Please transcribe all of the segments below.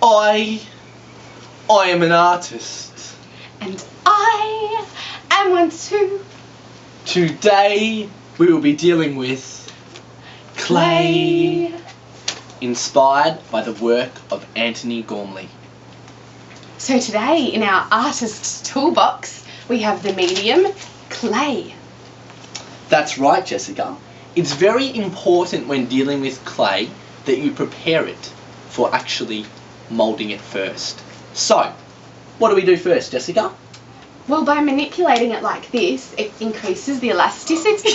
I am an artist. And I am one too. Today we will be dealing with clay, inspired by the work of Antony Gormley. So today in our artist's toolbox we have the medium clay. That's right, Jessica. It's very important when dealing with clay that you prepare it for actually moulding it first. So, what do we do first, Jessica? Well, by manipulating it like this, it increases the elasticity.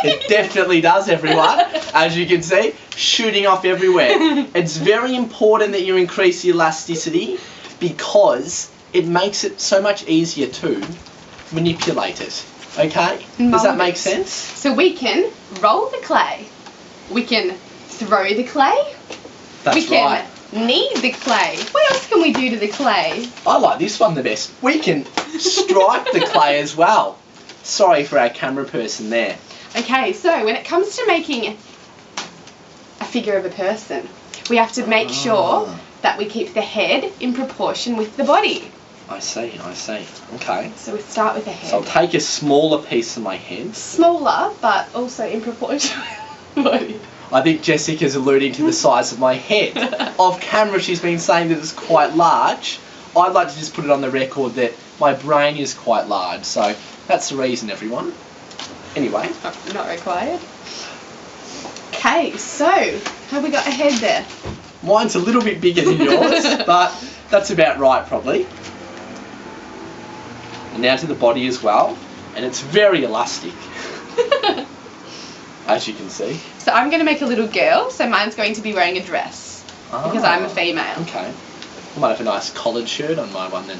It definitely does, everyone. As you can see, shooting off everywhere. It's very important that you increase the elasticity because it makes it so much easier to manipulate it. Okay? Does that make sense? So we can roll the clay. We can throw the clay. That's right. Knead the clay. What else can we do to the clay? I like this one the best. We can stripe the clay as well. Sorry for our camera person there. Okay, so when it comes to making a figure of a person, we have to make sure that we keep the head in proportion with the body. I see. Okay. So we start with the head. So I'll take a smaller piece of my head. Smaller, but also in proportion with the body. I think Jessica's alluding to the size of my head. Off camera, she's been saying that it's quite large. I'd like to just put it on the record that my brain is quite large, so that's the reason, everyone. Anyway. Not required. Okay, so have we got a head there? Mine's a little bit bigger than yours, but that's about right, probably. And now to the body as well, and it's very elastic. As you can see. So I'm going to make a little girl, so mine's going to be wearing a dress. Because I'm a female. Okay. I might have a nice collared shirt on my one then.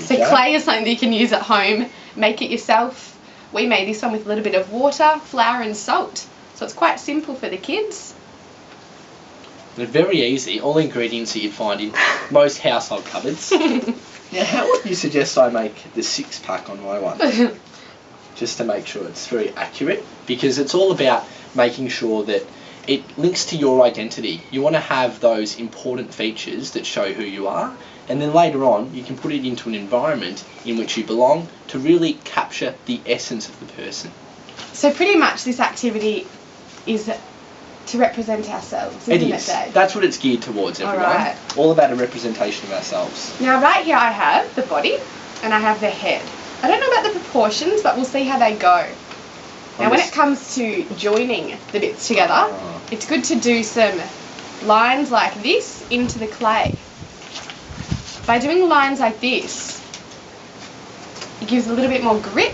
So clay is something that you can use at home. Make it yourself. We made this one with a little bit of water, flour and salt. So it's quite simple for the kids. They're very easy. All ingredients that you'd find in most household cupboards. Now, how would you suggest I make the 6-pack on my one? Just to make sure it's very accurate, because it's all about making sure that it links to your identity. You want to have those important features that show who you are, and then later on you can put it into an environment in which you belong to really capture the essence of the person. So pretty much this activity is to represent ourselves, isn't it, Dave? That's what it's geared towards, everyone. Alright. All about a representation of ourselves. Now right here I have the body and I have the head. I don't know about the proportions, but we'll see how they go. Now when it comes to joining the bits together, it's good to do some lines like this into the clay. By doing lines like this, it gives a little bit more grip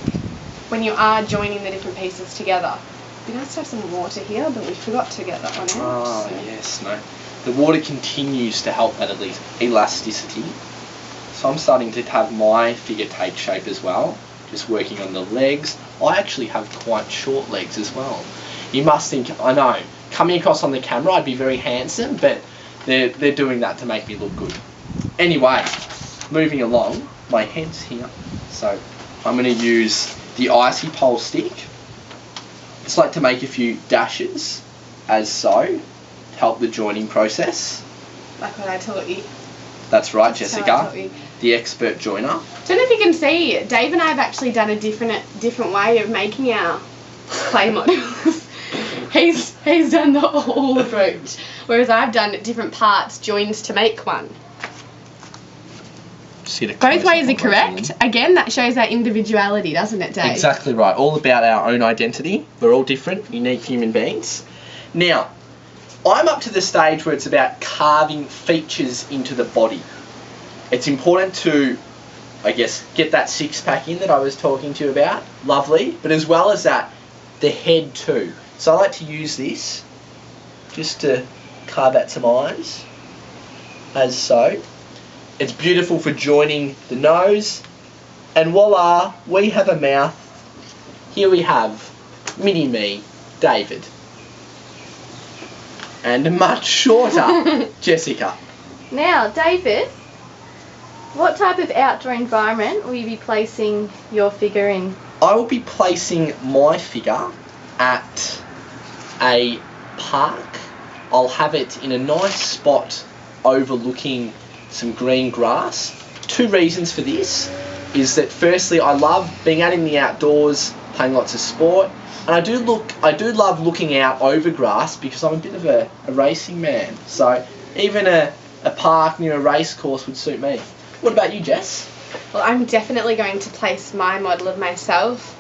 when you are joining the different pieces together. It'd be nice to have some water here, but we forgot to get that one out. Yes, no. The water continues to help that elasticity. So I'm starting to have my figure take shape as well, just working on the legs. I actually have quite short legs as well. You must think, I know, coming across on the camera I'd be very handsome, but they're doing that to make me look good. Anyway, moving along, my head's here. So I'm going to use the icy pole stick. Just like to make a few dashes, as so, to help the joining process. Like what I taught you. That's right, Jessica, the expert joiner. I don't know if you can see, Dave and I have actually done a different way of making our clay models. he's done the whole approach, whereas I've done different parts joined to make one. Both ways are correct. Again, that shows our individuality, doesn't it, Dave? Exactly right. All about our own identity. We're all different, unique human beings. Now, I'm up to the stage where it's about carving features into the body. It's important to, I guess, get that 6-pack in that I was talking to you about. Lovely. But as well as that, the head too. So I like to use this just to carve out some eyes, as so. It's beautiful for joining the nose. And voila, we have a mouth. Here we have mini-me, David. And much shorter, Jessica. Now, David, what type of outdoor environment will you be placing your figure in? I will be placing my figure at a park I'll have it in a nice spot overlooking some green grass. 2 reasons for this is that firstly, I love being out in the outdoors, playing lots of sport, and I do love looking out over grass because I'm a bit of a racing man. So even a park near a race course would suit me. What about you, Jess? Well, I'm definitely going to place my model of myself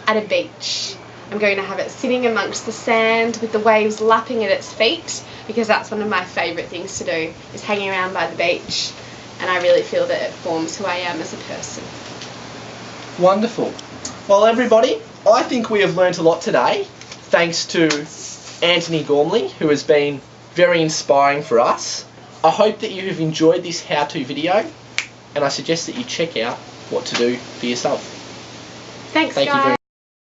at a beach. I'm going to have it sitting amongst the sand with the waves lapping at its feet, because that's one of my favourite things to do, is hanging around by the beach, and I really feel that it forms who I am as a person. Wonderful. Well, everybody, I think we have learnt a lot today, thanks to Anthony Gormley, who has been very inspiring for us. I hope that you have enjoyed this how-to video, and I suggest that you check out what to do for yourself. Thanks, Thank you guys. very